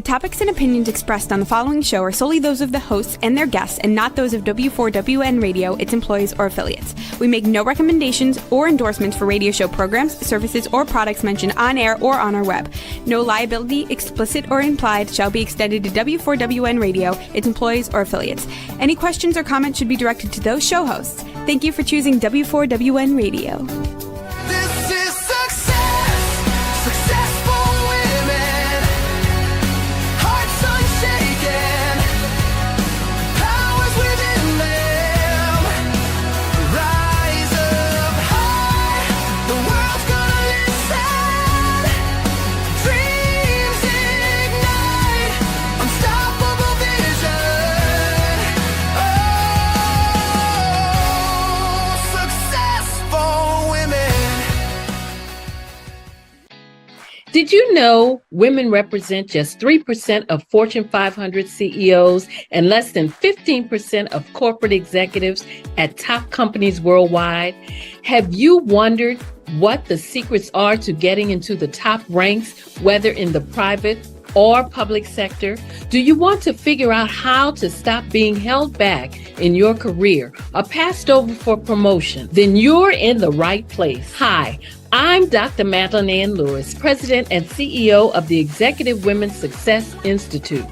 topics and opinions expressed on the following show are solely those of the hosts and their guests and not those of W4WN Radio, its employees, or affiliates. We make no recommendations or endorsements for radio show programs, services, or products mentioned on air or on our web. No liability, explicit or implied, shall be extended to W4WN Radio, its employees, or affiliates. Any questions or comments should be directed to those show hosts. Thank you for choosing W4WN Radio. Did you know women represent just 3% of Fortune 500 CEOs and less than 15% of corporate executives at top companies worldwide? Have you wondered what the secrets are to getting into the top ranks, whether in the private or public sector? Do you want to figure out how to stop being held back in your career or passed over for promotion? Then you're in the right place. Hi, I'm Dr. Madeline Ann Lewis, President and CEO of the Executive Women's Success Institute.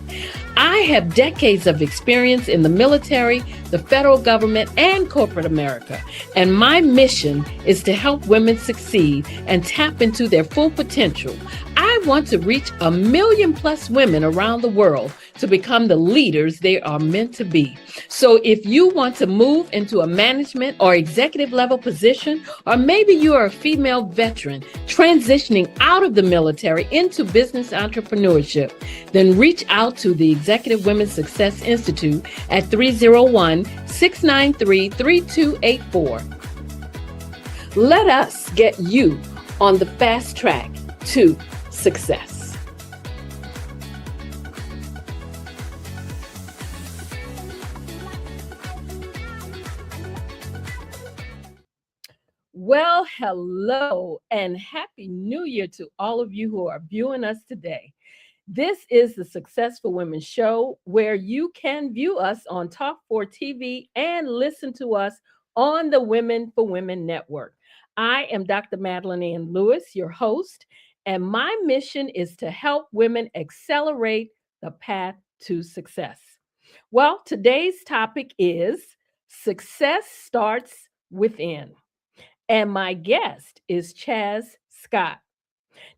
I have decades of experience in the military, the federal government, and corporate America, and my mission is to help women succeed and tap into their full potential. I want to reach 1 million plus women around the world to become the leaders they are meant to be. So if you want to move into a management or executive level position, or maybe you are a female veteran transitioning out of the military into business entrepreneurship, then reach out to the Executive Women's Success Institute at 301-693-3284. Let us get you on the fast track to success. Well, hello and happy new year to all of you who are viewing us today. This is the Successful Women Show, where you can view us on Talk 4 TV and listen to us on the Women for Women Network. I am Dr. Madeline Ann Lewis, your host, and my mission is to help women accelerate the path to success. Well, today's topic is Success Starts Within. And my guest is Chaz Scott.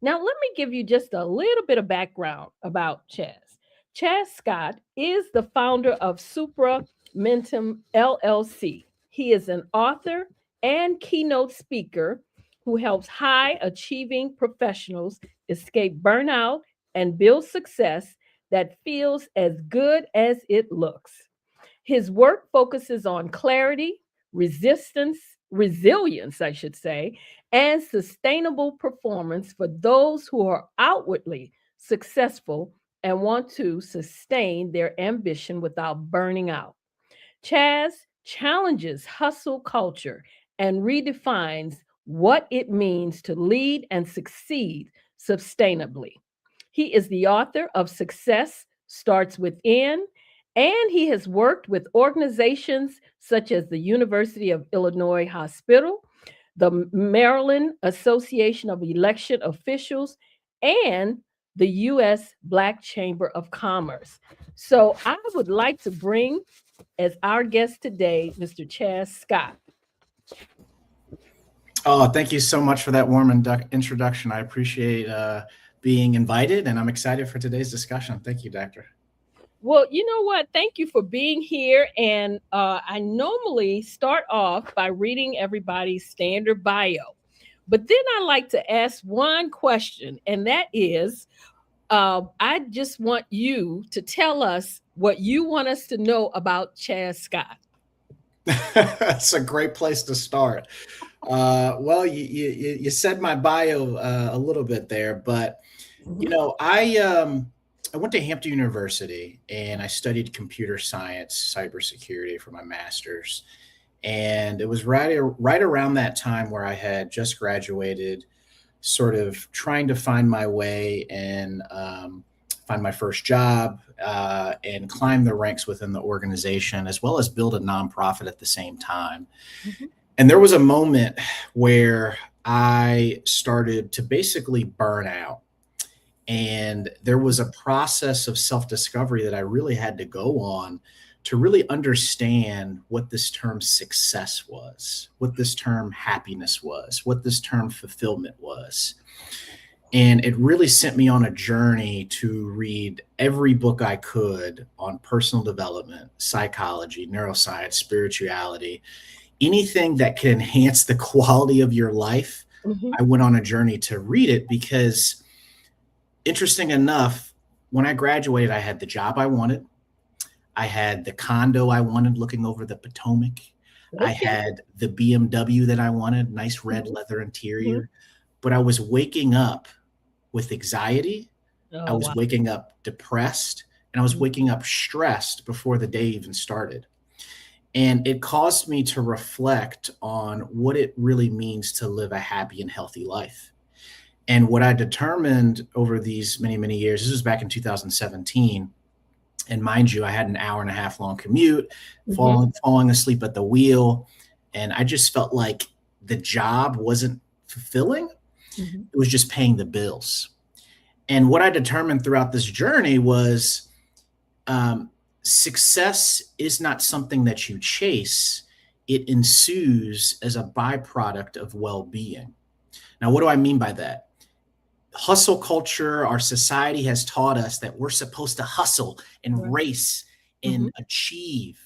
Now, let me give you just a little bit of background about Chaz. Chaz Scott is the founder of Supra Mentum LLC. He is an author and keynote speaker who helps high-achieving professionals escape burnout and build success that feels as good as it looks. His work focuses on clarity, resilience, I should say, and sustainable performance for those who are outwardly successful and want to sustain their ambition without burning out. Chaz challenges hustle culture and redefines what it means to lead and succeed sustainably. He is the author of Success Starts Within, and he has worked with organizations such as the University of Illinois Hospital, the Maryland Association of Election Officials, and the U.S. Black Chamber of Commerce. So I would like to bring as our guest today, Mr. Chaz Scott. Oh, thank you so much for that warm introduction. I appreciate being invited, and I'm excited for today's discussion. Thank you, Doctor. Well, you know what? Thank you for being here. And I normally start off by reading everybody's standard bio. But then I like to ask one question, and that is, I just want you to tell us what you want us to know about Chaz Scott. That's a great place to start. Well, you said my bio a little bit there, but, you know, I went to Hampton University and I studied computer science, cybersecurity for my master's. And it was right around that time where I had just graduated, sort of trying to find my way and find my first job, and climb the ranks within the organization, as well as build a nonprofit at the same time. Mm-hmm. And there was a moment where I started to basically burn out. And there was a process of self-discovery that I really had to go on to really understand what this term success was, what this term happiness was, what this term fulfillment was. And it really sent me on a journey to read every book I could on personal development, psychology, neuroscience, spirituality, anything that can enhance the quality of your life. Mm-hmm. I went on a journey to read it because, interesting enough, when I graduated, I had the job I wanted. I had the condo I wanted looking over the Potomac. Okay. I had the BMW that I wanted, nice red leather interior. Mm-hmm. But I was waking up with anxiety. I was waking up depressed, and I was waking up stressed before the day even started. And it caused me to reflect on what it really means to live a happy and healthy life. And what I determined over these many, many years, this was back in 2017. And mind you, I had an hour and a half long commute, mm-hmm. falling asleep at the wheel. And I just felt like the job wasn't fulfilling. Mm-hmm. It was just paying the bills. And what I determined throughout this journey was success is not something that you chase. It ensues as a byproduct of well-being. Now, what do I mean by that? Hustle culture, our society has taught us that we're supposed to hustle and race and mm-hmm. achieve.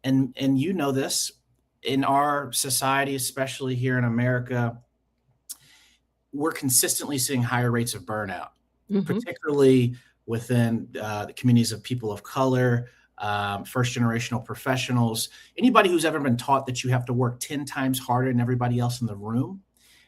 And you know this, in our society, especially here in America, we're consistently seeing higher rates of burnout, mm-hmm. particularly within the communities of people of color, first generational professionals, anybody who's ever been taught that you have to work 10 times harder than everybody else in the room.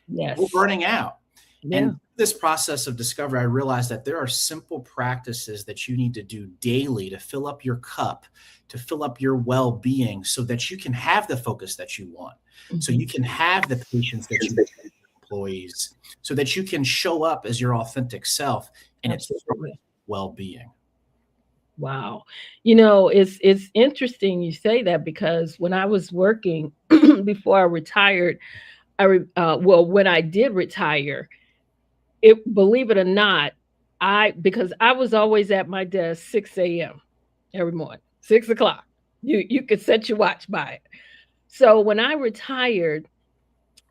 Yes. We're burning out. Yeah. And this process of discovery, I realized that there are simple practices that you need to do daily to fill up your cup, to fill up your well-being so that you can have the focus that you want, mm-hmm. so you can have the patience that you want with employees, so that you can show up as your authentic self, and Absolutely. It's well-being. Wow. You know, it's interesting you say that, because when I was working before I retired, when I did retire, believe it or not, because I was always at my desk 6 a.m. every morning, 6 o'clock. You could set your watch by it. So when I retired,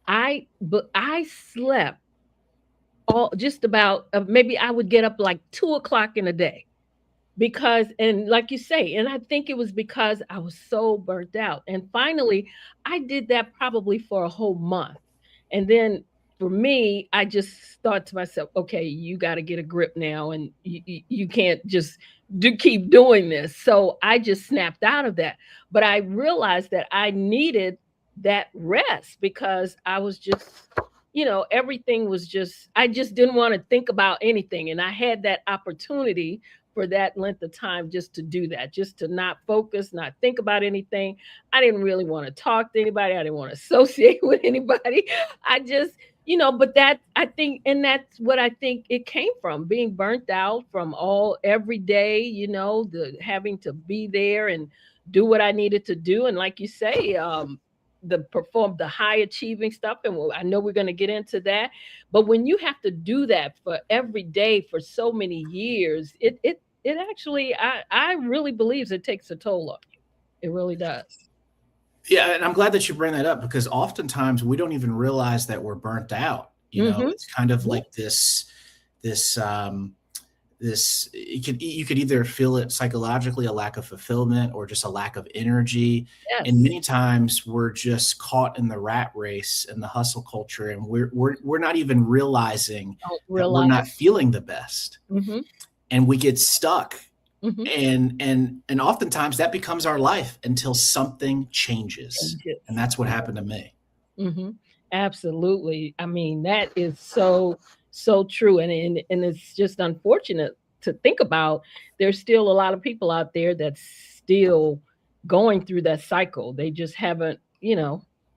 I slept just about, maybe I would get up like 2 o'clock in a day. Because, and like you say, and I think it was because I was so burnt out. And finally, I did that probably for a whole month. And then for me, I just thought to myself, okay, you got to get a grip now, and you can't just keep doing this. So I just snapped out of that. But I realized that I needed that rest, because I was just, everything was just, I just didn't want to think about anything. And I had that opportunity for that length of time just to do that, just to not focus, not think about anything. I didn't really want to talk to anybody. I didn't want to associate with anybody. I just, but that, I think, and that's what I think it came from, being burnt out from every day, the having to be there and do what I needed to do. And like you say, perform the high achieving stuff. And I know we're going to get into that, but when you have to do that for every day for so many years, it actually, I really believe it takes a toll on you. It really does. Yeah. And I'm glad that you bring that up, because oftentimes we don't even realize that we're burnt out. Mm-hmm. It's kind of like this, you could either feel it psychologically, a lack of fulfillment, or just a lack of energy. Yes. And many times we're just caught in the rat race and the hustle culture, and we're not even realizing that we're not feeling the best. Mm-hmm. And we get stuck. Mm-hmm. And oftentimes that becomes our life until something changes. And that's what happened to me. Mm-hmm. Absolutely. I mean, that is so true. And it's just unfortunate to think about. There's still a lot of people out there that's still going through that cycle. They just haven't,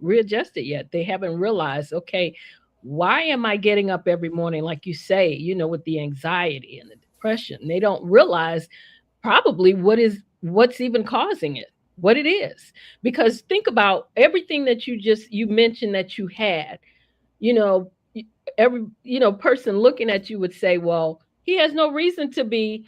readjusted yet. They haven't realized, okay, why am I getting up every morning, like you say, with the anxiety and the depression. They don't realize probably what's even causing it, what it is. Because think about everything that you mentioned that you had, you know, every person looking at you would say, well, he has no reason to be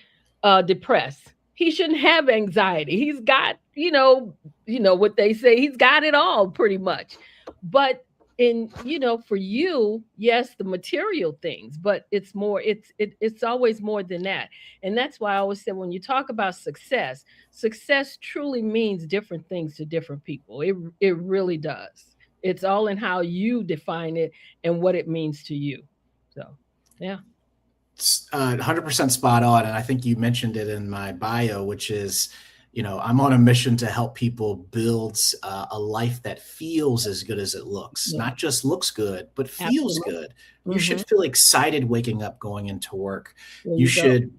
depressed. He shouldn't have anxiety. He's got, what they say, he's got it all pretty much. But for you, yes, the material things, but it's always more than that. And that's why I always say, when you talk about success truly means different things to different people. It really does. It's all in how you define it and what it means to you. So, yeah. 100% spot on. And I think you mentioned it in my bio, which is, I'm on a mission to help people build a life that feels as good as it looks, not just looks good, but feels good. You should feel excited waking up, going into work. You should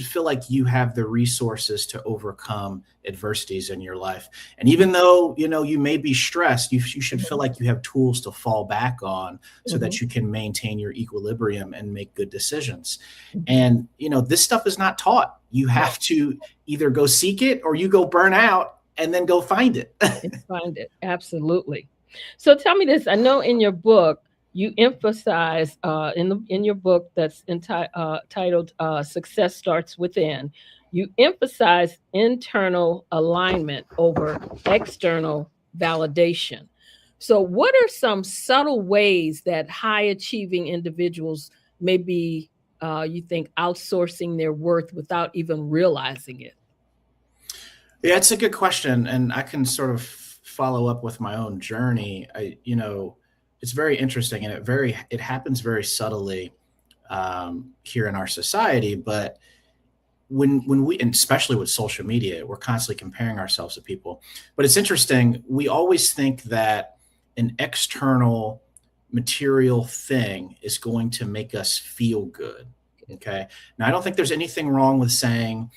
feel like you have the resources to overcome adversities in your life. And even though, you may be stressed, you should feel like you have tools to fall back on so that you can maintain your equilibrium and make good decisions. And, this stuff is not taught. You have to either go seek it or you go burn out and then go find it. Find it. Absolutely. So tell me this. I know in your book, you emphasize in your book that's titled Success Starts Within, you emphasize internal alignment over external validation. So what are some subtle ways that high achieving individuals may be, you think, outsourcing their worth without even realizing it? Yeah, it's a good question. And I can sort of follow up with my own journey. It's very interesting, and it happens very subtly here in our society. But when we, and especially with social media, we're constantly comparing ourselves to people. But it's interesting. We always think that an external material thing is going to make us feel good. Okay. Now, I don't think there's anything wrong with saying,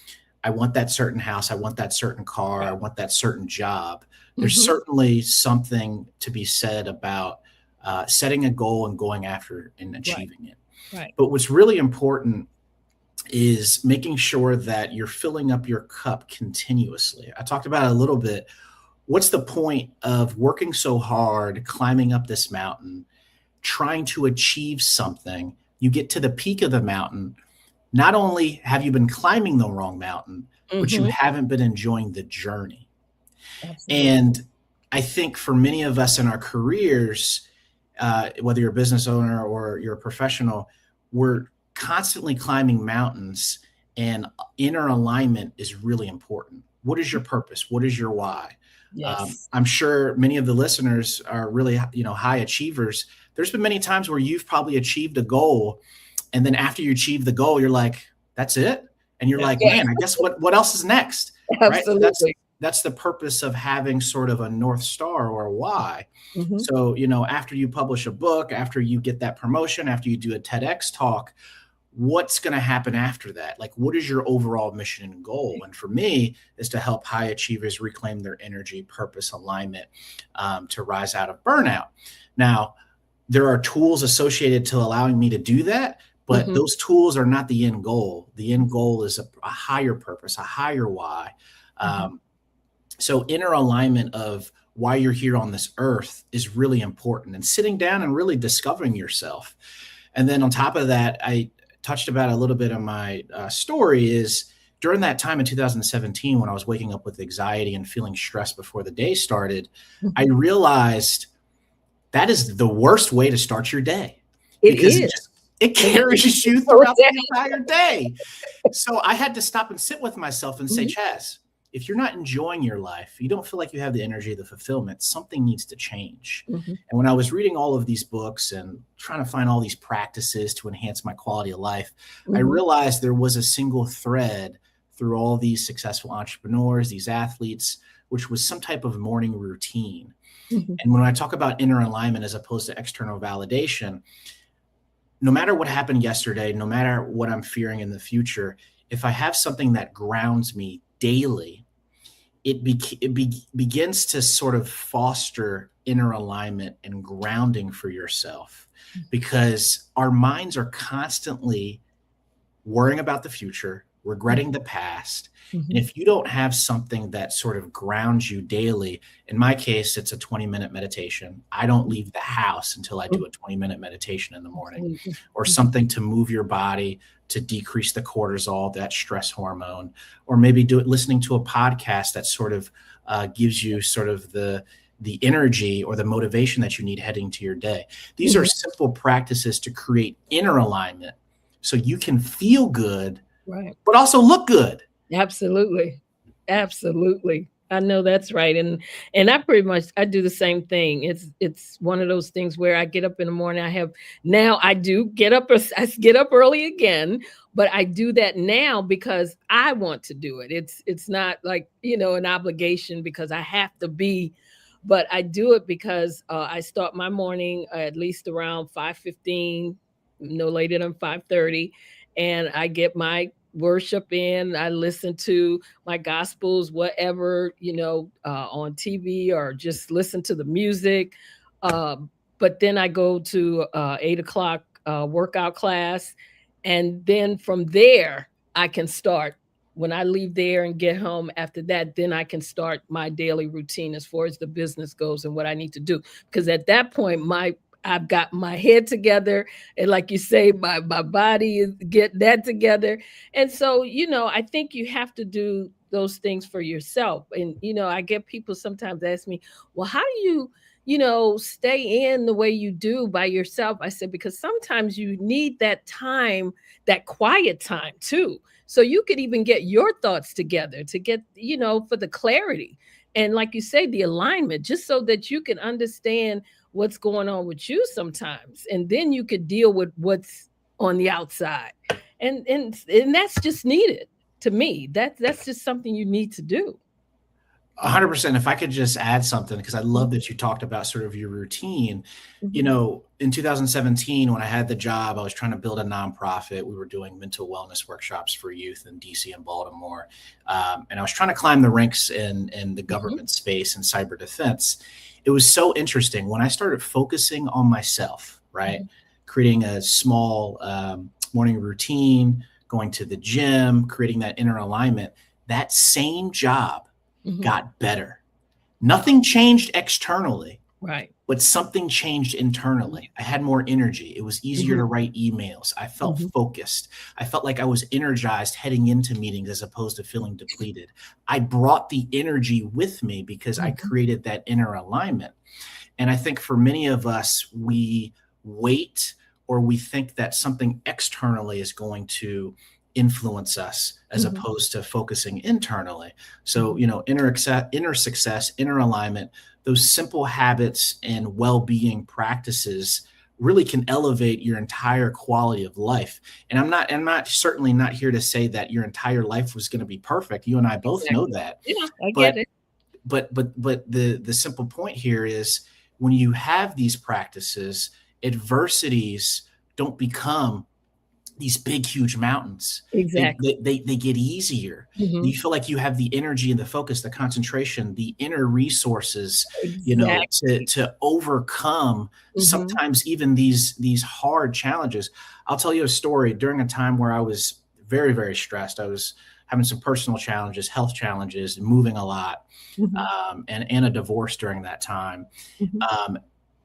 I want that certain house, I want that certain car, I want that certain job. There's certainly something to be said about setting a goal and going after and achieving it. Right. But what's really important is making sure that you're filling up your cup continuously. I talked about it a little bit. What's the point of working so hard, climbing up this mountain, trying to achieve something? You get to the peak of the mountain. Not only have you been climbing the wrong mountain, but you haven't been enjoying the journey. Absolutely. And I think for many of us in our careers, whether you're a business owner or you're a professional, we're constantly climbing mountains, and inner alignment is really important. What is your purpose? What is your why? Yes. I'm sure many of the listeners are really, high achievers. There's been many times where you've probably achieved a goal, and then after you achieve the goal, you're like, that's it? And you're like, man, I guess what else is next? Absolutely. Right? That's the purpose of having sort of a North Star or a why. So, after you publish a book, after you get that promotion, after you do a TEDx talk, what's going to happen after that? Like, what is your overall mission and goal? And for me, is to help high achievers reclaim their energy, purpose, alignment, to rise out of burnout. Now, there are tools associated to allowing me to do that, but those tools are not the end goal. The end goal is a higher purpose, a higher why. So inner alignment of why you're here on this earth is really important, and sitting down and really discovering yourself. And then on top of that, I touched about a little bit of my story is during that time in 2017, when I was waking up with anxiety and feeling stressed before the day started, I realized that is the worst way to start your day. It carries you throughout the entire day. So I had to stop and sit with myself and say, Chaz, if you're not enjoying your life, you don't feel like you have the energy, the fulfillment, something needs to change. And when I was reading all of these books and trying to find all these practices to enhance my quality of life, I realized there was a single thread through all these successful entrepreneurs, these athletes, which was some type of morning routine. And when I talk about inner alignment as opposed to external validation, no matter what happened yesterday, no matter what I'm fearing in the future, if I have something that grounds me daily, it begins to sort of foster inner alignment and grounding for yourself, because our minds are constantly worrying about the future, regretting the past. Mhm. And if you don't have something that sort of grounds you daily, in my case, it's a 20-minute meditation. I don't leave the house until I do a 20-minute meditation in the morning, or something to move your body to decrease the cortisol, that stress hormone, or maybe listening to a podcast that sort of gives you sort of the energy or the motivation that you need heading to your day. These are simple practices to create inner alignment so you can feel good, right, but also look good. Absolutely. Absolutely. I know that's right. And I pretty much, I do the same thing. It's one of those things where I get up in the morning. I do get up, I get up early again, but I do that now because I want to do it. It's not like, an obligation because I have to be, but I do it because I start my morning at least around 5:15, no later than 5:30. And I get my worship in. I listen to my gospels, whatever, on TV, or just listen to the music. But then I go to 8 o'clock workout class. And then from there, I can start. When I leave there and get home after that, then I can start my daily routine as far as the business goes and what I need to do. Because at that point, I've got my head together, and like you say, my body is getting that together. And so, I think you have to do those things for yourself. And, I get people sometimes ask me, well, how do you, stay in the way you do by yourself? I said, because sometimes you need that time, that quiet time too. So you could even get your thoughts together to get, for the clarity. And like you say, the alignment, just so that you can understand what's going on with you sometimes. And then you could deal with what's on the outside. And that's just needed to me. That's just something you need to do. 100%. If I could just add something, because I love that you talked about sort of your routine. In 2017, when I had the job, I was trying to build a nonprofit. We were doing mental wellness workshops for youth in DC and Baltimore. And I was trying to climb the ranks in the government space and cyber defense. It was so interesting when I started focusing on myself, right? Creating a small morning routine, going to the gym, creating that inner alignment. That same job got better. Nothing changed externally, right? But something changed internally. I had more energy. It was easier to write emails. I felt focused. I felt like I was energized heading into meetings as opposed to feeling depleted. I brought the energy with me because I created that inner alignment. And I think for many of us, we wait, or we think that something externally is going to influence us as opposed to focusing internally. So, inner success, inner alignment, those simple habits and well-being practices really can elevate your entire quality of life. And I'm not certainly not here to say that your entire life was going to be perfect. You and I both know that. Yeah, I get it. But the simple point here is, when you have these practices, adversities don't become these big, huge mountains. Exactly. They get easier. You feel like you have the energy and the focus, the concentration, the inner resources, to overcome sometimes even these hard challenges. I'll tell you a story. During a time where I was very, very stressed, I was having some personal challenges, health challenges, moving a lot, and a divorce during that time.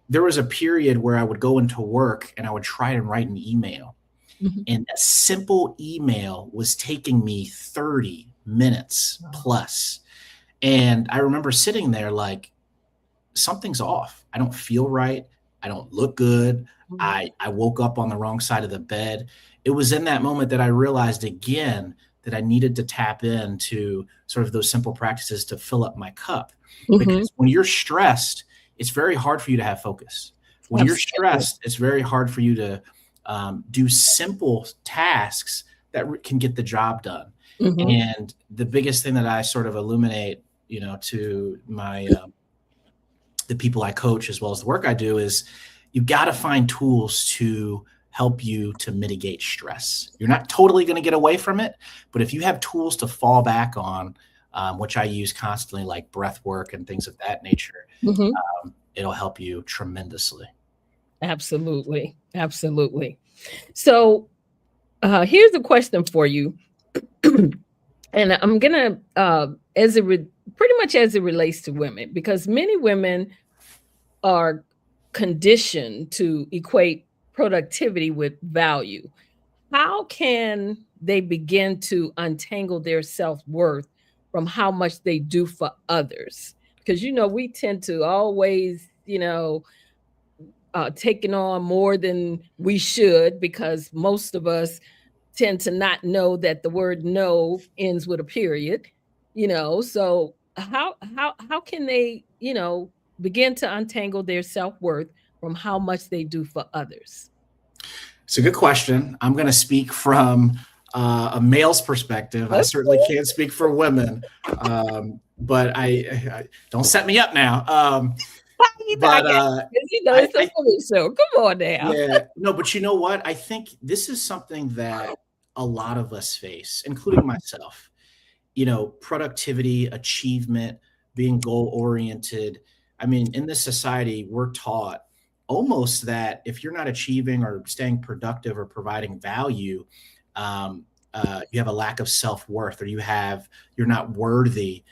There was a period where I would go into work and I would try and write an email. And a simple email was taking me 30 minutes plus. And I remember sitting there like, something's off. I don't feel right. I don't look good. I woke up on the wrong side of the bed. It was in that moment that I realized again that I needed to tap into sort of those simple practices to fill up my cup. Because when you're stressed, it's very hard for you to have focus. When you're stressed, it's very hard for you to do simple tasks that can get the job done. And the biggest thing that I sort of illuminate, to my the people I coach as well as the work I do is, you've got to find tools to help you to mitigate stress. You're not totally going to get away from it, but if you have tools to fall back on, which I use constantly, like breath work and things of that nature, it'll help you tremendously. Absolutely. Absolutely. So Here's a question for you. And I'm gonna, pretty much as it relates to women, because many women are conditioned to equate productivity with value. How can they begin to untangle their self-worth from how much they do for others? Because, we tend to always, taking on more than we should, because most of us tend to not know that the word no ends with a period, so how can they, begin to untangle their self-worth from how much they do for others? It's a good question. I'm going to speak from a male's perspective. I certainly can't speak for women, but I don't set me up now. It's a funny show. Come on now. Yeah, no, but you know what? I think this is something that a lot of us face, including myself. Productivity, achievement, being goal-oriented. I mean, in this society, we're taught almost that if you're not achieving or staying productive or providing value, you have a lack of self-worth, or you're not worthy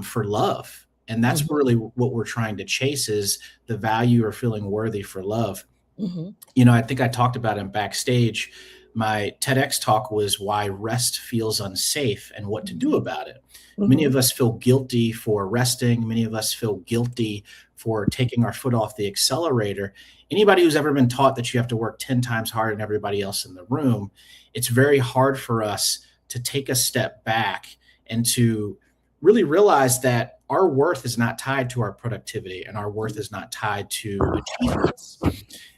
for love. And that's really what we're trying to chase, is the value or feeling worthy for love. I think I talked about it backstage. My TEDx talk was why rest feels unsafe and what to do about it. Many of us feel guilty for resting. Many of us feel guilty for taking our foot off the accelerator. Anybody who's ever been taught that you have to work 10 times harder than everybody else in the room, it's very hard for us to take a step back and to really realize that our worth is not tied to our productivity, and our worth is not tied to achievements.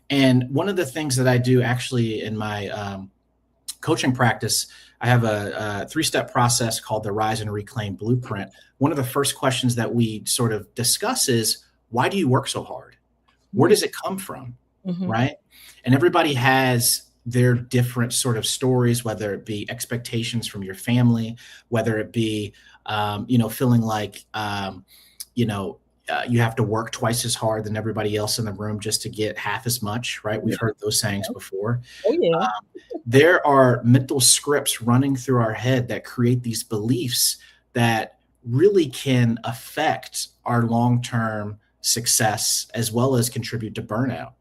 And one of the things that I do actually in my coaching practice, I have a 3-step process called the Rise and Reclaim Blueprint. One of the first questions that we sort of discuss is, why do you work so hard? Where does it come from? Right? And everybody has their different sort of stories, whether it be expectations from your family, whether it be, feeling like, you have to work twice as hard than everybody else in the room just to get half as much, right? We've heard those sayings before. Oh, yeah. There are mental scripts running through our head that create these beliefs that really can affect our long-term success, as well as contribute to burnout.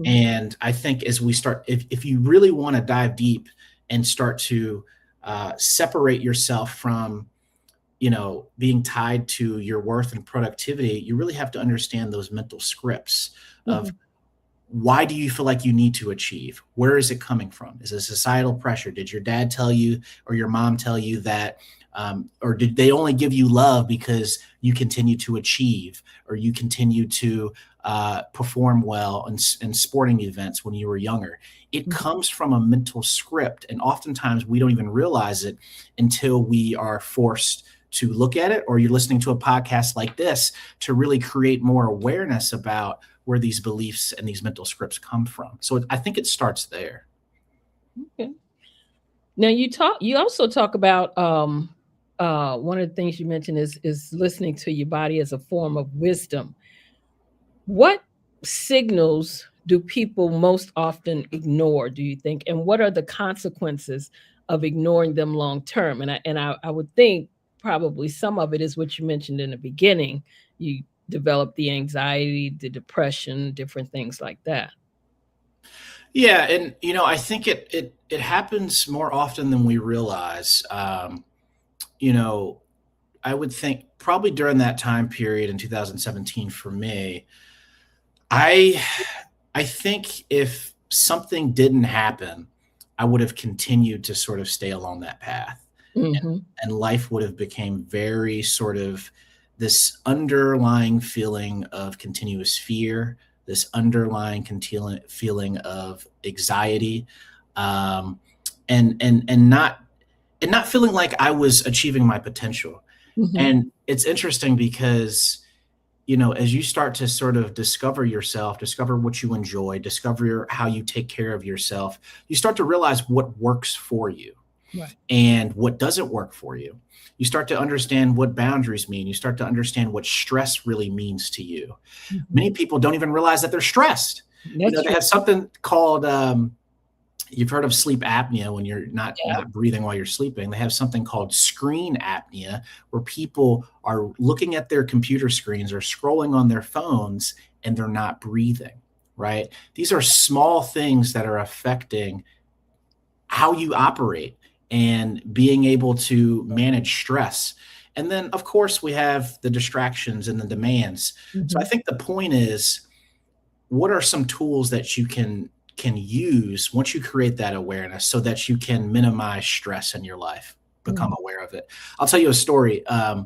And I think as we start, if you really want to dive deep and start to separate yourself from, being tied to your worth and productivity, you really have to understand those mental scripts of why do you feel like you need to achieve? Where is it coming from? Is it societal pressure? Did your dad tell you or your mom tell you that, or did they only give you love because you continue to achieve, or you continue to perform well in sporting events when you were younger? It comes from a mental script, and oftentimes we don't even realize it until we are forced to look at it, or you're listening to a podcast like this to really create more awareness about where these beliefs and these mental scripts come from. So I think it starts there. Okay. Now you also talk about one of the things you mentioned is listening to your body as a form of wisdom. What signals do people most often ignore, do you think? And what are the consequences of ignoring them long term? And I would think probably some of it is what you mentioned in the beginning. You develop the anxiety, the depression, different things like that. Yeah. And, I think it happens more often than we realize. I would think probably during that time period in 2017 for me, I think if something didn't happen, I would have continued to sort of stay along that path. And life would have became very sort of this underlying feeling of continuous fear, this underlying feeling of anxiety, and not feeling like I was achieving my potential. And it's interesting because, as you start to sort of discover yourself, discover what you enjoy, discover how you take care of yourself, you start to realize what works for you. Right. And what doesn't work for you. You start to understand what boundaries mean. You start to understand what stress really means to you. Many people don't even realize that they're stressed. They have something called, You've heard of sleep apnea when you're not Yeah. breathing while you're sleeping. They have something called screen apnea, where people are looking at their computer screens or scrolling on their phones and they're not breathing, right? These are small things that are affecting how you operate and being able to manage stress. And then, of course, we have the distractions and the demands. So I Mhm. think the point is, what are some tools that you can use once you create that awareness so that you can minimize stress in your life, become Mhm. aware of it? I'll tell you a story. I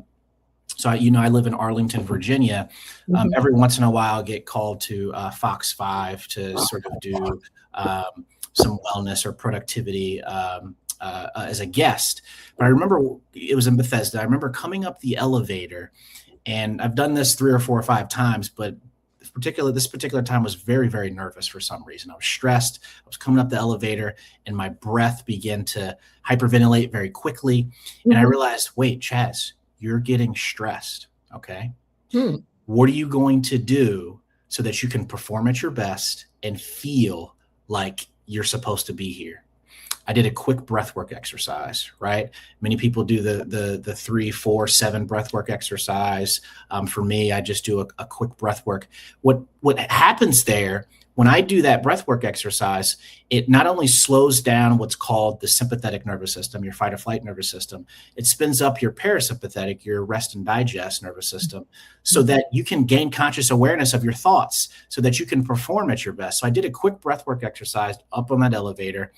live in Arlington, Virginia. Mhm. Every once in a while, I get called to Fox 5 to sort of do some wellness or productivity as a guest. But I remember it was in Bethesda. I remember coming up the elevator, and I've done this 3 or 4 or 5 times, but this particular time was very, very nervous for some reason. I was stressed. I was coming up the elevator and my breath began to hyperventilate very quickly. And I Mhm. realized, wait, Chaz, you're getting stressed. Okay. Hmm. What are you going to do so that you can perform at your best and feel like you're supposed to be here? I did a quick breathwork exercise, right? Many people do the 3, 4, 7 breathwork exercise. For me, I just do a quick breathwork. What happens there when I do that breathwork exercise, it not only slows down what's called the sympathetic nervous system, your fight or flight nervous system, it spins up your parasympathetic, your rest and digest nervous system, so Mhm. that you can gain conscious awareness of your thoughts so that you can perform at your best. So I did a quick breathwork exercise up on that elevator,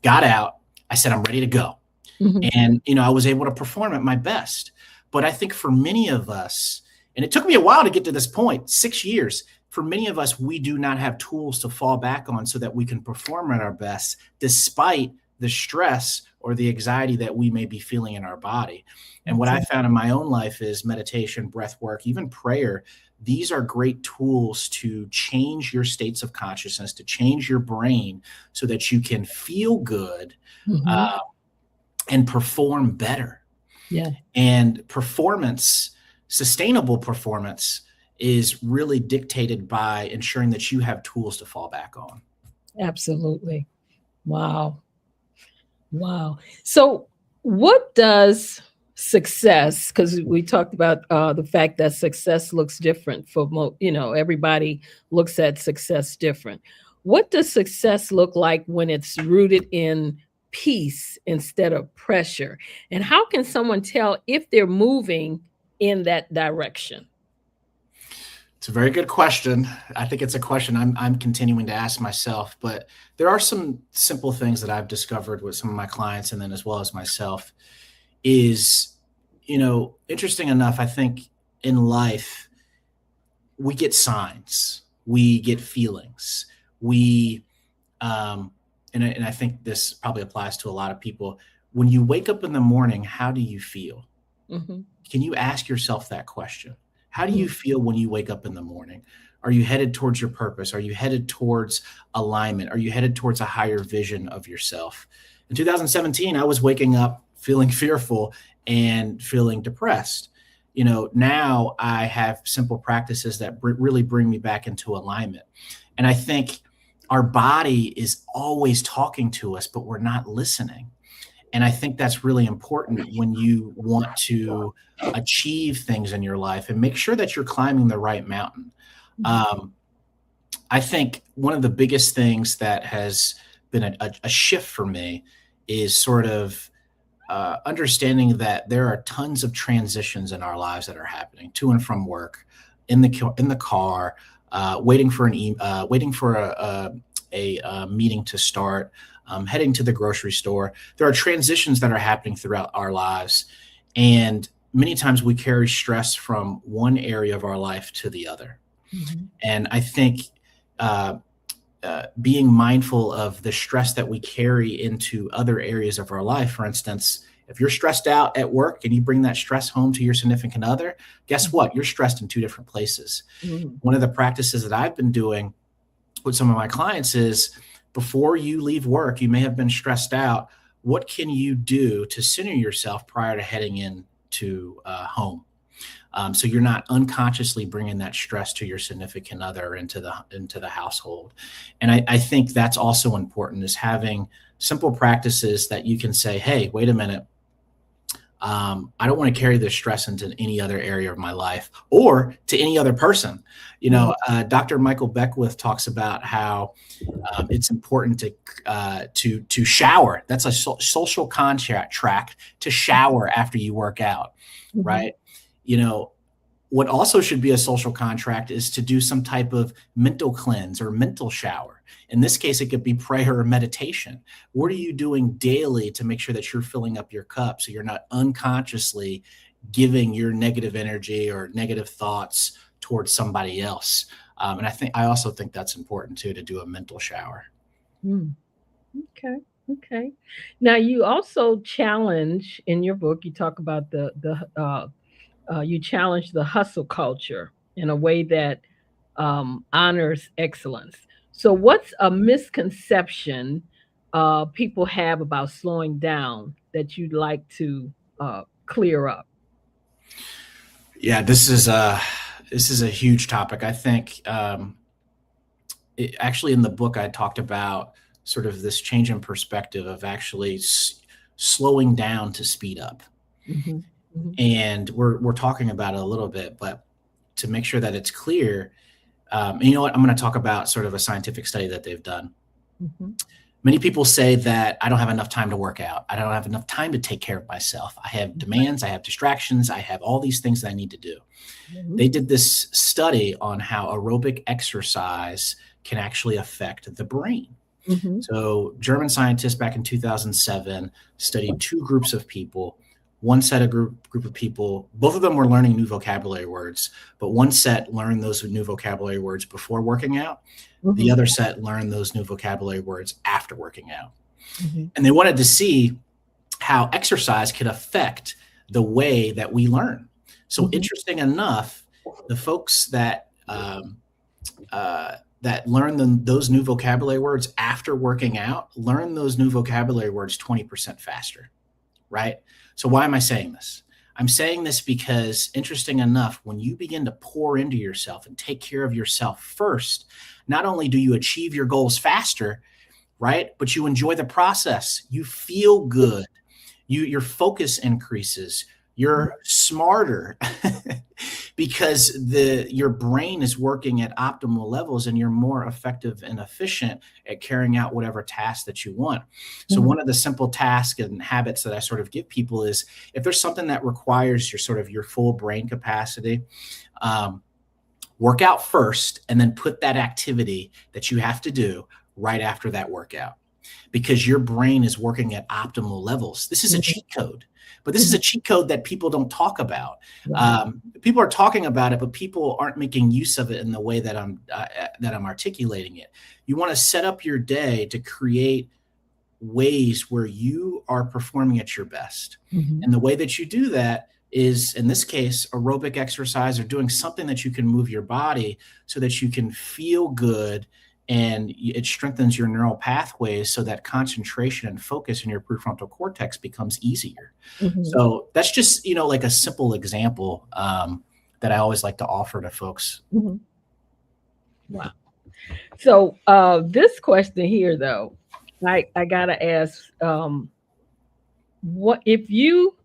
got out. I said, I'm ready to go. Mhm. And, I was able to perform at my best. But I think for many of us, and it took me a while to get to this point, 6 years, for many of us, we do not have tools to fall back on so that we can perform at our best, despite the stress or the anxiety that we may be feeling in our body. And what I found in my own life is meditation, breath work, even prayer. These are great tools to change your states of consciousness, to change your brain so that you can feel good Mhm. uh, and perform better. Yeah. And performance, sustainable performance, is really dictated by ensuring that you have tools to fall back on. Absolutely. Wow. Wow. So, what does success? Because we talked about the fact that success looks different for everybody looks at success different. What does success look like when it's rooted in peace instead of pressure? And how can someone tell if they're moving in that direction? It's a very good question. I think it's a question I'm continuing to ask myself, but there are some simple things that I've discovered with some of my clients and then as well as myself is, interesting enough, I think in life we get signs, we get feelings, we and I think this probably applies to a lot of people. When you wake up in the morning, how do you feel? Mhm. Can you ask yourself that question? How do you Mm. feel when you wake up in the morning? Are you headed towards your purpose? Are you headed towards alignment? Are you headed towards a higher vision of yourself? In 2017, I was waking up feeling fearful and feeling depressed. Now I have simple practices that really bring me back into alignment. And I think our body is always talking to us, but we're not listening. And I think that's really important when you want to achieve things in your life and make sure that you're climbing the right mountain. Mhm. Um, I think one of the biggest things that has been a shift for me is sort of understanding that there are tons of transitions in our lives that are happening to and from work, in the car, waiting for a meeting to start, heading to the grocery store. There are transitions that are happening throughout our lives, and many times we carry stress from one area of our life to the other. Mhm. And I think uh, being mindful of the stress that we carry into other areas of our life. For instance, if you're stressed out at work and you bring that stress home to your significant other, guess Mhm. what? You're stressed in two different places. Mhm. One of the practices that I've been doing with some of my clients is, before you leave work, you may have been stressed out. What can you do to center yourself prior to heading in to home? So you're not unconsciously bringing that stress to your significant other into the household. And I think that's also important, is having simple practices that you can say, hey, wait a minute. I don't want to carry this stress into any other area of my life or to any other person. Dr. Michael Beckwith talks about how it's important to shower. That's a social contract to shower after you work out, right? What also should be a social contract is to do some type of mental cleanse or mental shower. In this case, it could be prayer or meditation. What are you doing daily to make sure that you're filling up your cup so you're not unconsciously giving your negative energy or negative thoughts towards somebody else? And I also think that's important too, to do a mental shower. Okay. Now, you also challenge in your book, you talk about you challenge the hustle culture in a way that honors excellence. So what's a misconception people have about slowing down that you'd like to clear up? Yeah, this is a huge topic. I think actually in the book, I talked about sort of this change in perspective of actually slowing down to speed up. And we're talking about it a little bit, but to make sure that it's clear, you know what, I'm going to talk about sort of a scientific study that they've done. Many people say that I don't have enough time to work out. I don't have enough time to take care of myself. I have demands, I have distractions, I have all these things that I need to do. They did this study on how aerobic exercise can actually affect the brain. So German scientists back in 2007 studied two groups of people. One set of group of people, both of them were learning new vocabulary words, but one set learned those new vocabulary words before working out. The other set learned those new vocabulary words after working out. And they wanted to see how exercise could affect the way that we learn. So interesting enough, the folks that learn those new vocabulary words after working out learn those new vocabulary words 20% faster, right? So why am I saying this? I'm saying this because, interesting enough, when you begin to pour into yourself and take care of yourself first, not only do you achieve your goals faster, right, but you enjoy the process. You feel good. Your focus increases. You're smarter because your brain is working at optimal levels, and you're more effective and efficient at carrying out whatever task that you want. So one of the simple tasks and habits that I sort of give people is, if there's something that requires your full brain capacity, work out first and then put that activity that you have to do right after that workout, because your brain is working at optimal levels. This is a cheat code. But this is a cheat code that people don't talk about. People are talking about it, but people aren't making use of it in the way that I'm articulating it. You want to set up your day to create ways where you are performing at your best. And the way that you do that is, in this case, aerobic exercise, or doing something that you can move your body so that you can feel good, and it strengthens your neural pathways so that concentration and focus in your prefrontal cortex becomes easier. So that's just, like a simple example that I always like to offer to folks. Wow. So this question here, though, I got to ask, what if you,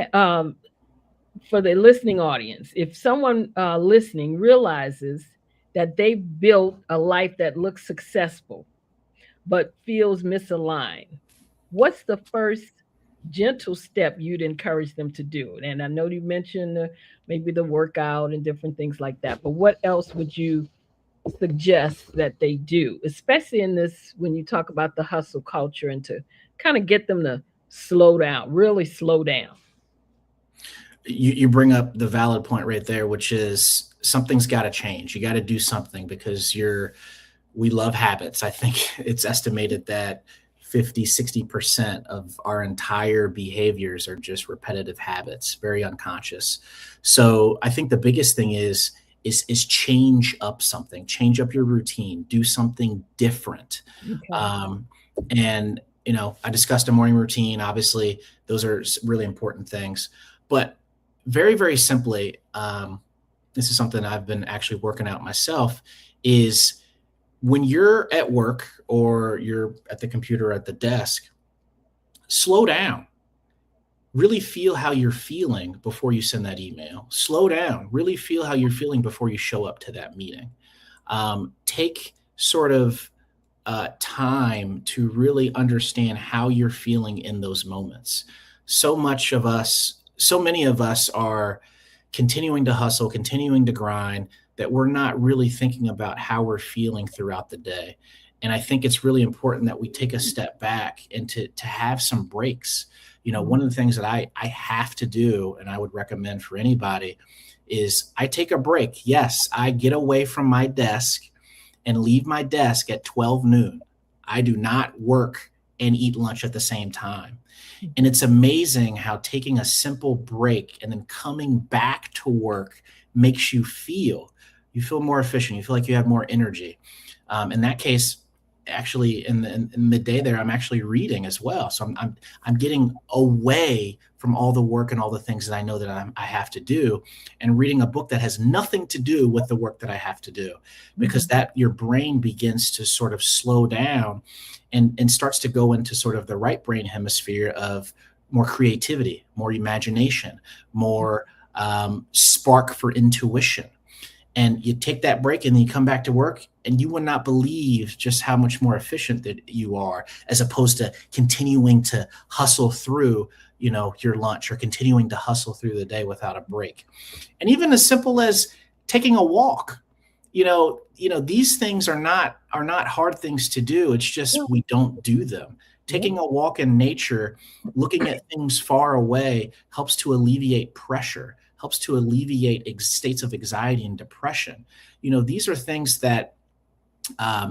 for the listening audience, if someone listening realizes that they built a life that looks successful, but feels misaligned, what's the first gentle step you'd encourage them to do? And I know you mentioned maybe the workout and different things like that, but what else would you suggest that they do, especially in this, when you talk about the hustle culture, and to kind of get them to slow down, really slow down? You bring up the valid point right there, which is something's got to change. You got to do something, because we love habits. I think it's estimated that 50-60% of our entire behaviors are just repetitive habits, very unconscious. So I think the biggest thing is change up something, change up your routine, do something different. And I discussed a morning routine. Obviously, those are really important things. But very, very simply, this is something I've been actually working out myself, is when you're at work or you're at the computer or at the desk, slow down. Really feel how you're feeling before you send that email. Slow down. Really feel how you're feeling before you show up to that meeting. Take sort of time to really understand how you're feeling in those moments. So many of us are continuing to hustle, continuing to grind, that we're not really thinking about how we're feeling throughout the day. And I think it's really important that we take a step back and to have some breaks. One of the things that I have to do, and I would recommend for anybody, is I take a break. Yes, I get away from my desk and leave my desk at 12 noon. I do not work and eat lunch at the same time. And it's amazing how taking a simple break and then coming back to work makes you feel more efficient. You feel like you have more energy. In that case, actually in the midday there, I'm actually reading as well. So I'm getting away from all the work and all the things that I know that I have to do, and reading a book that has nothing to do with the work that I have to do, because that your brain begins to sort of slow down and starts to go into sort of the right brain hemisphere of more creativity, more imagination, more spark for intuition. And you take that break and then you come back to work, and you would not believe just how much more efficient that you are, as opposed to continuing to hustle through, your lunch, or continuing to hustle through the day without a break. And even as simple as taking a walk, these things are not hard things to do. It's just we don't do them. Taking a walk in nature, looking at things far away, helps to alleviate pressure, helps to alleviate states of anxiety and depression. These are things that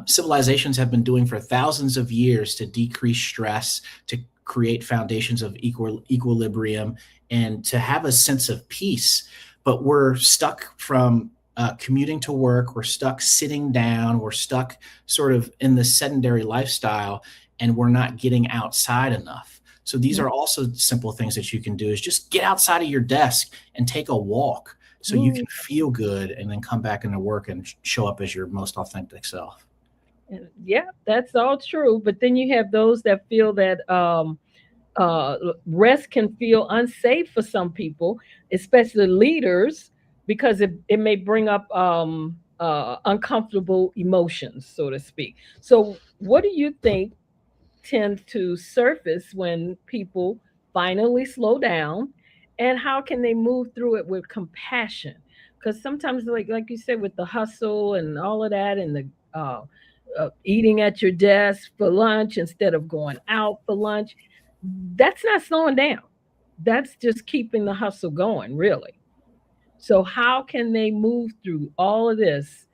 civilizations have been doing for thousands of years to decrease stress, to create foundations of equilibrium, and to have a sense of peace. But we're stuck from commuting to work. We're stuck sitting down. We're stuck sort of in the sedentary lifestyle, and we're not getting outside enough. So these are also simple things that you can do, is just get outside of your desk and take a walk so you can feel good, and then come back into work and show up as your most authentic self. Yeah, that's all true. But then you have those that feel that rest can feel unsafe for some people, especially leaders, because it may bring up uncomfortable emotions, so to speak. So what do you think tend to surface when people finally slow down, and how can they move through it with compassion? Because sometimes, like you said, with the hustle and all of that, and the eating at your desk for lunch instead of going out for lunch, that's not slowing down. That's just keeping the hustle going, really. So how can they move through all of this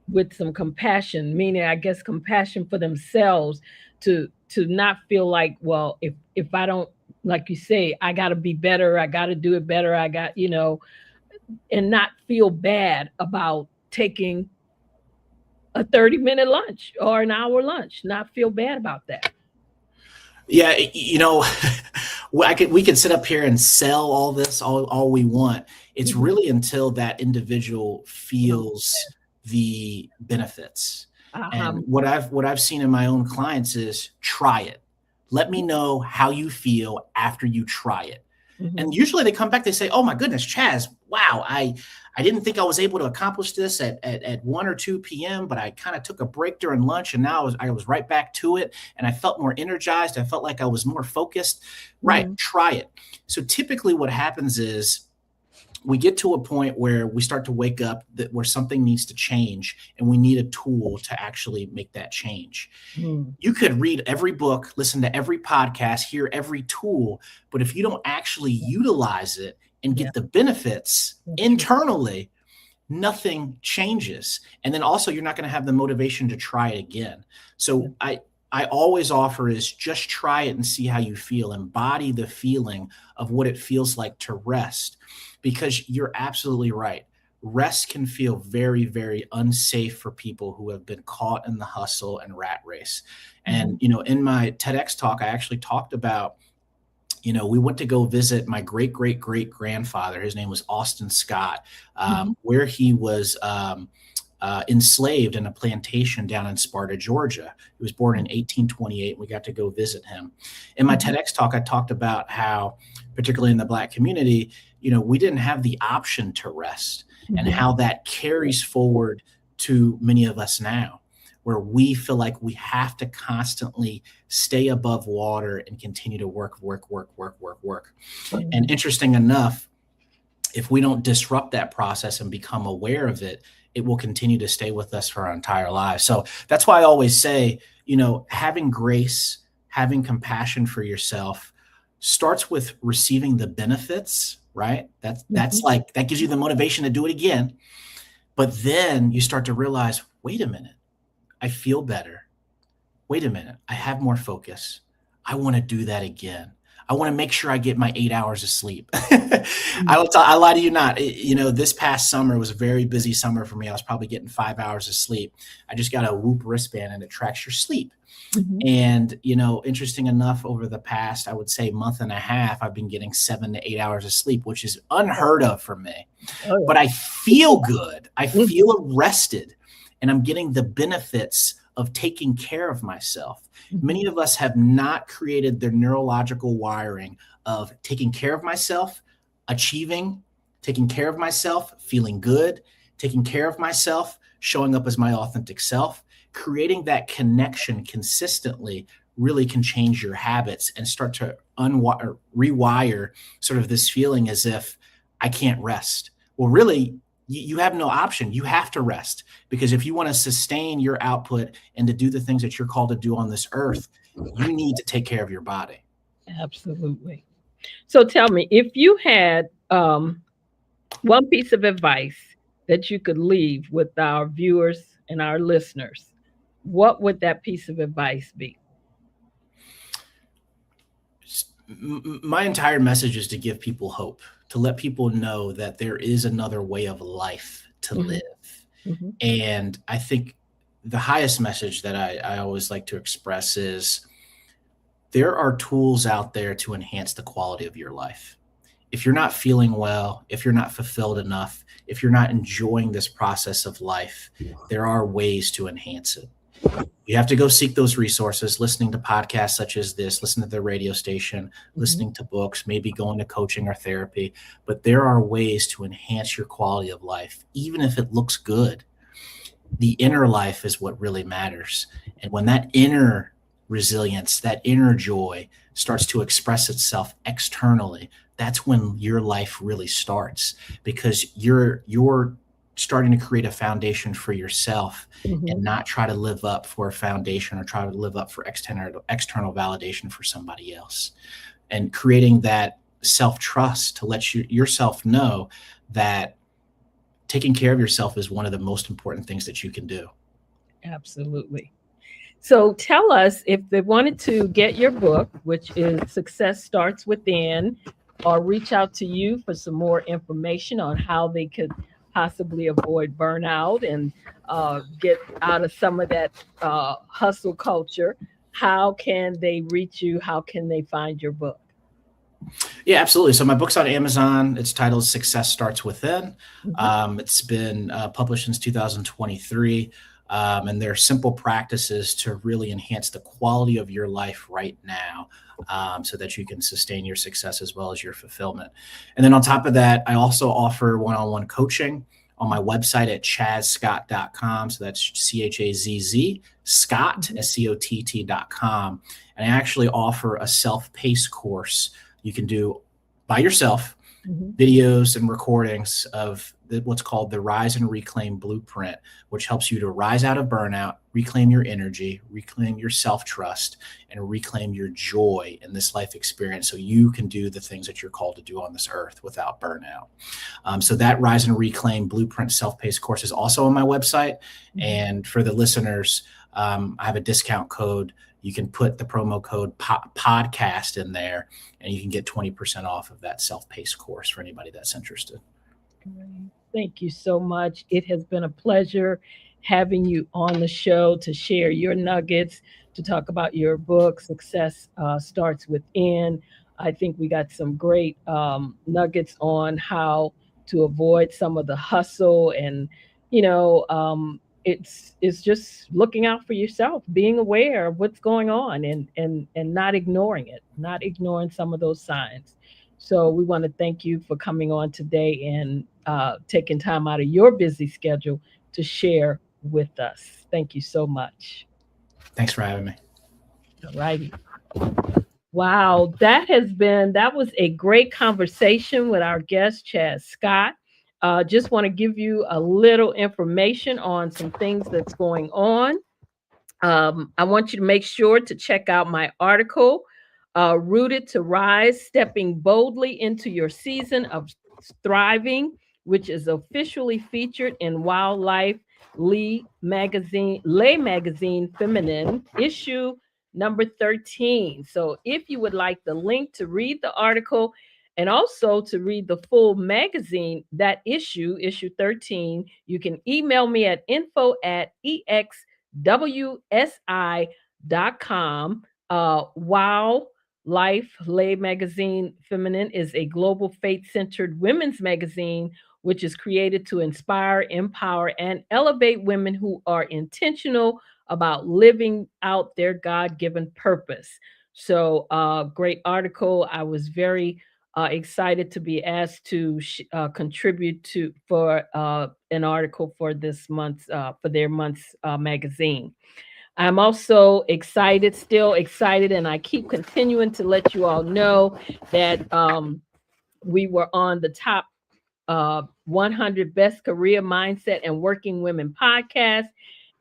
with some compassion, meaning, I guess, compassion for themselves, to not feel like, well, if I don't, like you say, I got to be better, I got to do it better, and not feel bad about taking a 30-minute lunch or an hour lunch, not feel bad about that. Yeah, we can sit up here and sell all this all we want. It's really until that individual feels the benefits. And what I've seen in my own clients is, try it. Let me know how you feel after you try it. And usually they come back, they say, oh my goodness, Chaz, wow, I didn't think I was able to accomplish this at 1 or 2 p.m., but I kind of took a break during lunch, and now I was right back to it, and I felt more energized. I felt like I was more focused. Right, try it. So typically what happens is, we get to a point where we start to wake up where something needs to change, and we need a tool to actually make that change. You could read every book, listen to every podcast, hear every tool, but if you don't actually utilize it and get the benefits internally, nothing changes. And then also, you're not going to have the motivation to try it again. So I always offer is, just try it and see how you feel. Embody the feeling of what it feels like to rest. Because you're absolutely right. Rest can feel very, very unsafe for people who have been caught in the hustle and rat race. And, in my TEDx talk, I actually talked about we went to go visit my great great great grandfather. His name was Austin Scott, where he was enslaved in a plantation down in Sparta, Georgia. He was born in 1828. We got to go visit him. In my TEDx talk, I talked about how, particularly in the Black community, we didn't have the option to rest, and how that carries forward to many of us now, where we feel like we have to constantly stay above water and continue to work. And interesting enough, if we don't disrupt that process and become aware of it, it will continue to stay with us for our entire lives. So that's why I always say, having grace, having compassion for yourself starts with receiving the benefits, right? That's like, that gives you the motivation to do it again. But then you start to realize, wait a minute, I feel better. Wait a minute, I have more focus. I want to do that again. I want to make sure I get my 8 hours of sleep. I lie to you not. This past summer was a very busy summer for me. I was probably getting 5 hours of sleep. I just got a Whoop wristband and it tracks your sleep. And, interesting enough, over the past, I would say, month and a half, I've been getting 7 to 8 hours of sleep, which is unheard of for me. But I feel good. I feel rested, and I'm getting the benefits of taking care of myself. Many of us have not created their neurological wiring of taking care of myself, achieving, taking care of myself, feeling good, taking care of myself, showing up as my authentic self. Creating that connection consistently really can change your habits and start to rewire sort of this feeling as if I can't rest. Well, really, you have no option. You have to rest, because if you want to sustain your output and to do the things that you're called to do on this earth, you need to take care of your body. Absolutely. So tell me, if you had one piece of advice that you could leave with our viewers and our listeners, what would that piece of advice be? My entire message is to give people hope, to let people know that there is another way of life to live. And I think the highest message that I always like to express is there are tools out there to enhance the quality of your life. If you're not feeling well, if you're not fulfilled enough, if you're not enjoying this process of life, there are ways to enhance it. You have to go seek those resources, listening to podcasts such as this, listening to the radio station, listening to books, maybe going to coaching or therapy. But there are ways to enhance your quality of life, even if it looks good. The inner life is what really matters. And when that inner resilience, that inner joy starts to express itself externally, that's when your life really starts, because you're starting to create a foundation for yourself and not try to live up for a foundation or try to live up for external validation for somebody else, and creating that self-trust to let yourself know that taking care of yourself is one of the most important things that you can do. Absolutely. So tell us, if they wanted to get your book, which is Success Starts Within, or reach out to you for some more information on how they could possibly avoid burnout and get out of some of that hustle culture, how can they reach you? How can they find your book? Yeah, absolutely. So my book's on Amazon. It's titled Success Starts Within. It's been published since 2023. And there are simple practices to really enhance the quality of your life right now, so that you can sustain your success as well as your fulfillment. And then on top of that, I also offer one-on-one coaching on my website at chazzscott.com. So that's CHAZZ, Scott, SCOTT.com. And I actually offer a self-paced course you can do by yourself, videos and recordings of what's called the Rise and Reclaim Blueprint, which helps you to rise out of burnout, reclaim your energy, reclaim your self-trust, and reclaim your joy in this life experience so you can do the things that you're called to do on this earth without burnout. So that Rise and Reclaim Blueprint self-paced course is also on my website. And for the listeners, I have a discount code. You can put the promo code podcast in there, and you can get 20% off of that self-paced course for anybody that's interested. Thank you so much. It has been a pleasure having you on the show to share your nuggets, to talk about your book, Success Starts Within. I think we got some great nuggets on how to avoid some of the hustle, and you know, it's just looking out for yourself, being aware of what's going on, and not ignoring it, not ignoring some of those signs. So we want to thank you for coming on today and taking time out of your busy schedule to share with us. Thank you so much. Thanks for having me. All righty. Wow, that was a great conversation with our guest, Chaz Scott. Just want to give you a little information on some things that's going on. I want you to make sure to check out my article, Rooted to Rise, Stepping Boldly into Your Season of Thriving, which is officially featured in Wildlife Lay Magazine Feminine, issue number 13. So if you would like the link to read the article and also to read the full magazine, that issue 13, you can email me at info@exwsi.com. Wow Life Lay Magazine Feminine is a global faith centered women's magazine which is created to inspire, empower, and elevate women who are intentional about living out their God given purpose. So, great article. I was very excited to be asked to contribute to for an article for this month's for their month's magazine. I'm also excited, still excited, and I keep continuing to let you all know that we were on the top 100 Best Career Mindset and Working Women podcast,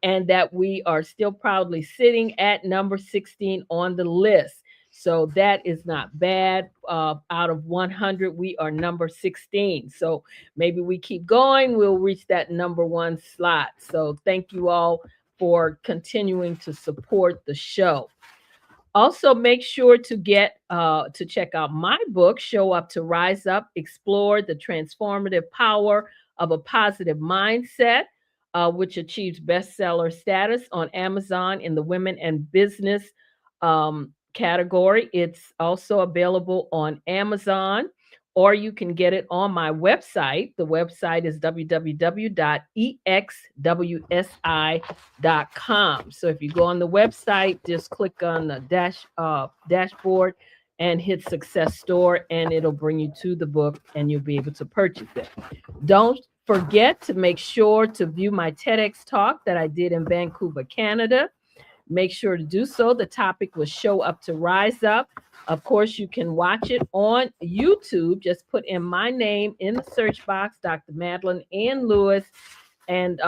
and that we are still proudly sitting at number 16 on the list. So that is not bad. Out of 100, we are number 16. So maybe we keep going, we'll reach that number one slot. So thank you all for continuing to support the show. Also, make sure to get to check out my book, Show Up to Rise Up, Explore the Transformative Power of a Positive Mindset, which achieves bestseller status on Amazon in the Women and Business category. It's also available on Amazon, or you can get it on my website. The website is www.exwsi.com. So if you go on the website, just click on the dashboard and hit Success Store, and it'll bring you to the book, and you'll be able to purchase it. Don't forget to make sure to view my TEDx talk that I did in Vancouver, Canada. Make sure to do so. The topic was Show Up to Rise Up. Of course, you can watch it on YouTube. Just put in my name in the search box, Dr. Madeline Ann Lewis, and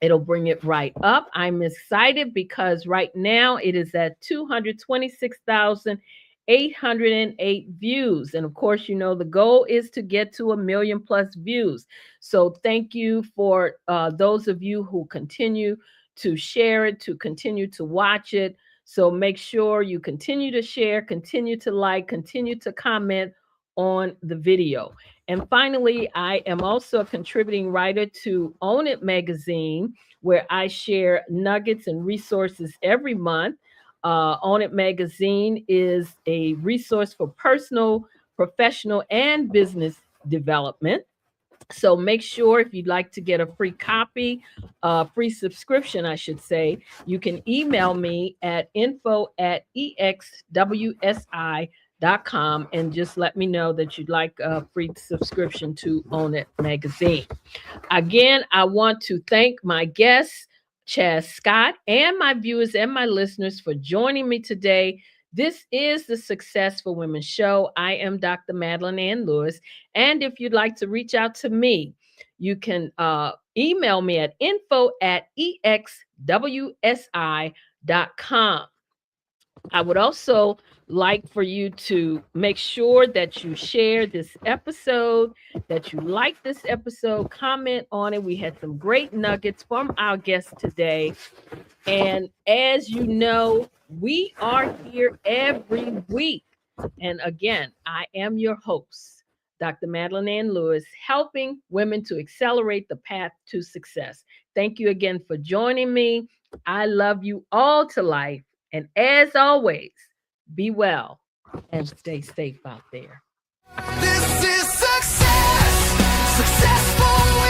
it'll bring it right up. I'm excited because right now it is at 226,808 views. And of course, you know, the goal is to get to 1 million plus views. So thank you for those of you who continue to share it, to continue to watch it. So make sure you continue to share, continue to like, continue to comment on the video. And finally, I am also a contributing writer to Own It magazine, where I share nuggets and resources every month. Own It magazine is a resource for personal, professional, and business development. So make sure if you'd like to get a free copy, free subscription, I should say, you can email me at info@exwsi.com and just let me know that you'd like a free subscription to Own It magazine. Again, I want to thank my guests, Chaz Scott, and my viewers and my listeners for joining me today. This is the Successful Women Show. I am Dr. Madeline Ann Lewis. And if you'd like to reach out to me, you can email me at info@exwsi.com. I would also like for you to make sure that you share this episode, that you like this episode, comment on it. We had some great nuggets from our guests today. And as you know, we are here every week. And again, I am your host, Dr. Madeline Ann Lewis, helping women to accelerate the path to success. Thank you again for joining me. I love you all to life. And as always, be well. and stay safe out there. This is success, successful.